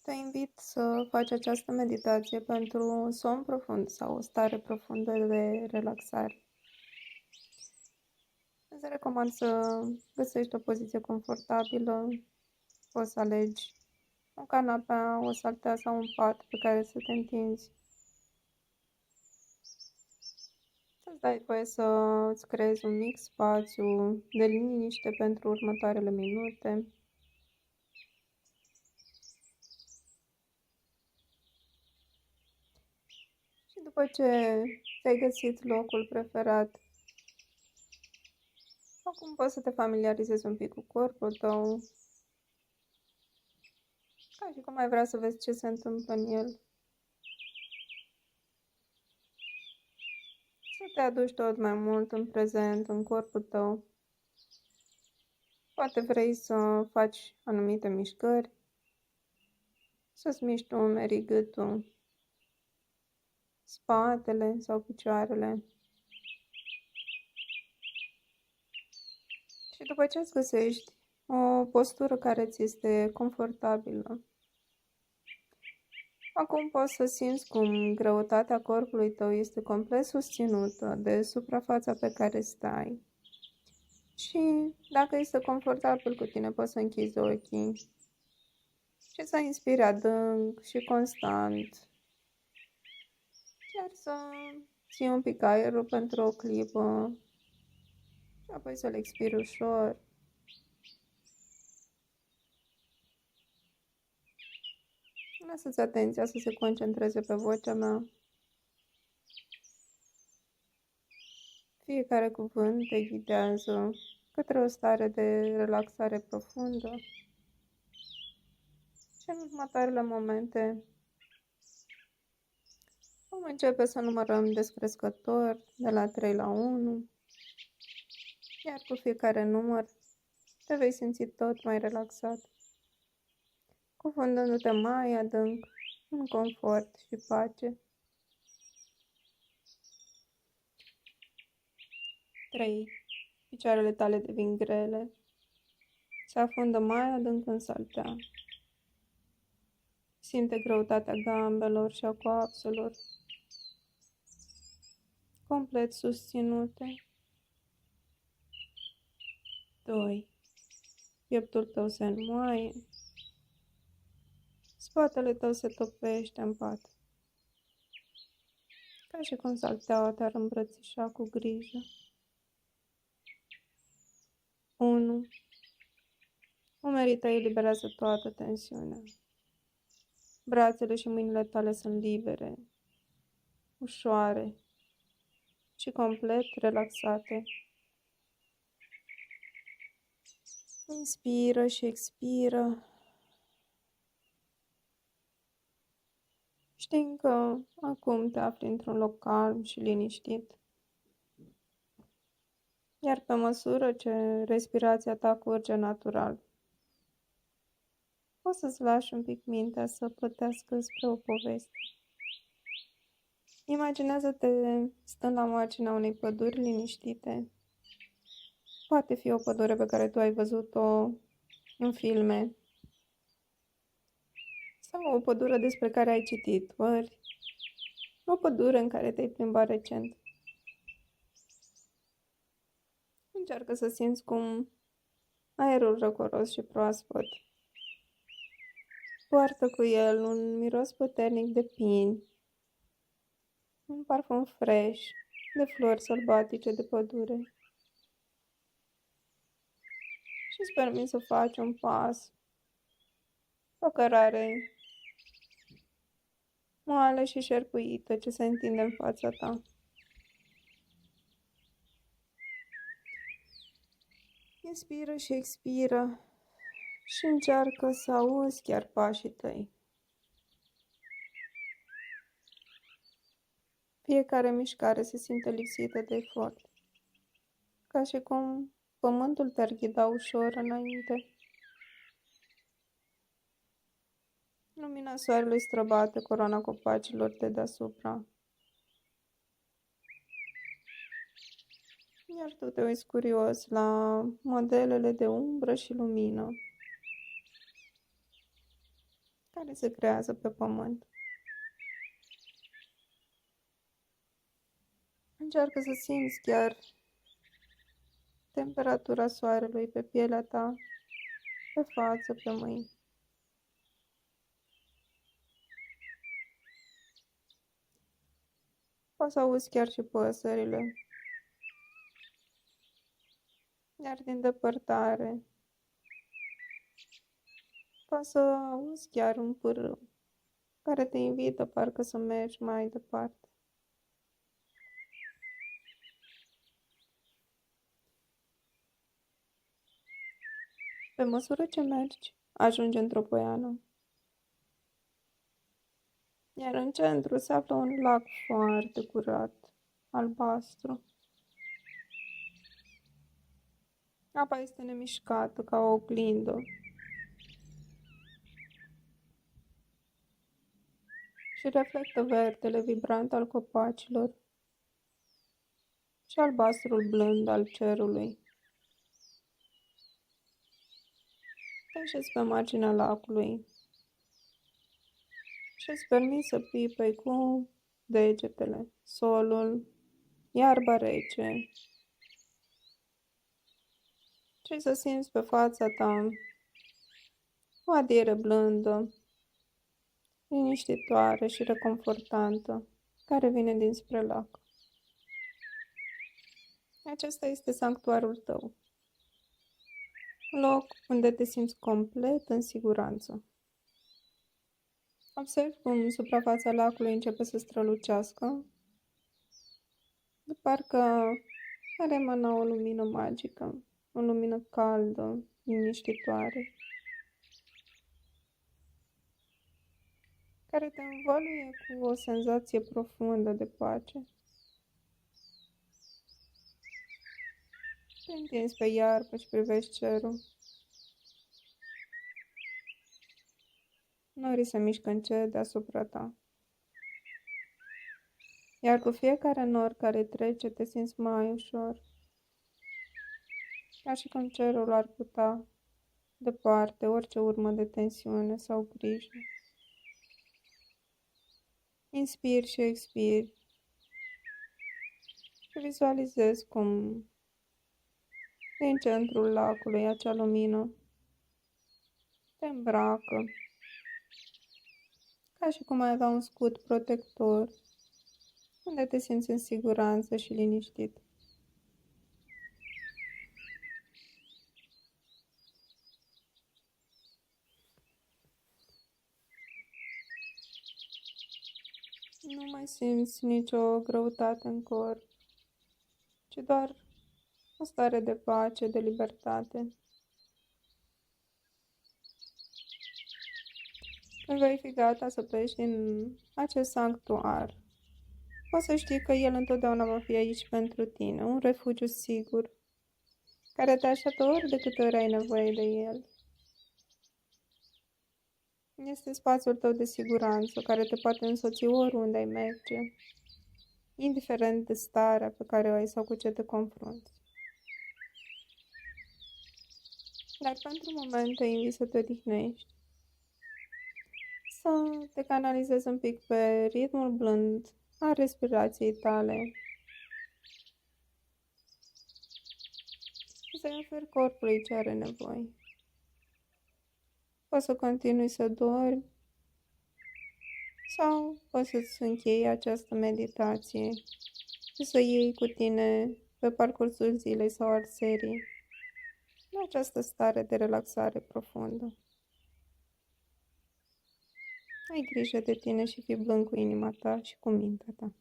Te invit să faci această meditație pentru un somn profund sau o stare profundă de relaxare. Îți recomand să găsești o poziție confortabilă, poți să alegi o canapea, o saltea sau un pat pe care să te întinzi. Să-ți dai voie să îți creezi un mic spațiu de liniște pentru următoarele minute. Și după ce ți-ai găsit locul preferat, acum poți să te familiarizezi un pic cu corpul tău, ca și cum ai vrea să vezi ce se întâmplă în el. Să te aduci tot mai mult în prezent, în corpul tău. Poate vrei să faci anumite mișcări, să-ți miști umerii, gâtul, spatele sau picioarele. Și după ce îți găsești o postură care ți este confortabilă, acum poți să simți cum greutatea corpului tău este complet susținută de suprafața pe care stai. Și dacă este confortabil cu tine, poți să închizi ochii și să inspiri adânc și constant. Chiar să ții un pic aerul pentru o clipă și apoi să-l expiri ușor. Lasă-ți atenția să se concentreze pe vocea mea. Fiecare cuvânt te ghidează către o stare de relaxare profundă. Și în următoarele momente vom începe să numărăm descrescător de la 3 la 1, iar cu fiecare număr te vei simți tot mai relaxat, cufundându-te mai adânc în confort și pace. 3. Picioarele tale devin grele, se afundă mai adânc în saltea. Simte greutatea gambelor și a coapselor, complet susținute. 2. Pieptul tău se înmoaie, spatele tău se topește în pat, ca și cum salteaua te-ar îmbrățișa cu grijă. 1. Umerii tăi eliberează toată tensiunea. Brațele și mâinile tale sunt libere, ușoare și complet relaxate. Inspiră și expiră, știind că acum te afli într-un loc calm și liniștit. Iar pe măsură ce respirația ta curge natural, poți să-ți lași un pic mintea să plătească spre o poveste. Imaginează-te stând la marginea unei păduri liniștite. Poate fi o pădure pe care tu ai văzut-o în filme sau o pădure despre care ai citit, ori o pădure în care te-ai plimbat recent. Încearcă să simți cum aerul răcoros și proaspăt poartă cu el un miros puternic de pini, un parfum fresh de flori sălbatice de pădure. Și îți permiți să faci un pas, o cărare moale și șerpuită ce se întinde în fața ta. Inspiră și expiră și încearcă să auzi chiar pașii tăi. Fiecare mișcare se simte lipsită de efort, ca și cum pământul te-ar ghida ușor înainte. Lumina soarelui străbate coroana copacilor de deasupra, iar tu te uiți curios la modelele de umbră și lumină care se creează pe pământ. Încearcă să simți chiar temperatura soarelui pe pielea ta, pe față, pe mâini. Poți să auzi chiar și păsările, iar din depărtare poți să auzi chiar un pârâu care te invită parcă să mergi mai departe. Pe măsură ce mergi, ajungi într-o poiană, iar în centru se află un lac foarte curat, albastru. Apa este nemișcată, ca o oglindă, și reflectă verdele vibrant al copacilor și albastrul blând al cerului. Te așezi pe marginea lacului și îți permiți să pipăi cu degetele solul, iarba rece, și să simți pe fața ta o adiere blândă, liniștitoare și reconfortantă, care vine dinspre lac. Acesta este sanctuarul tău, loc unde te simți complet în siguranță. Observi cum suprafața lacului începe să strălucească, de parcă ar emana o lumină magică, o lumină caldă, liniștitoare, care te învăluie cu o senzație profundă de pace. Te întinzi pe iarbă și privești cerul. Norii se mișcă încet deasupra ta, iar cu fiecare nor care trece te simți mai ușor, ca și cum cerul ar putea departe orice urmă de tensiune sau grijă. Inspiri și expiri și vizualizezi cum din centrul lacului acea lumină te îmbracă, ca și cum ai avea un scut protector, unde te simți în siguranță și liniștit. Nu mai simți nicio greutate în corp, ci doar o stare de pace, de libertate. Când vei fi gata să pleci din acest sanctuar, poți să știi că el întotdeauna va fi aici pentru tine, un refugiu sigur, care te așteaptă ori de câte ori ai nevoie de el. Este spațiul tău de siguranță, care te poate însoți oriunde ai merge, indiferent de starea pe care o ai sau cu ce te confrunți. Dar pentru moment te invit să te odihnești, să te canalizezi un pic pe ritmul blând al respirației tale și să-i oferi corpului ce are nevoie. Poți să continui să dormi sau poți să-ți închei această meditație și să iei cu tine pe parcursul zilei sau al serii în această stare de relaxare profundă. Ai grijă de tine și fii blând cu inima ta și cu mintea ta.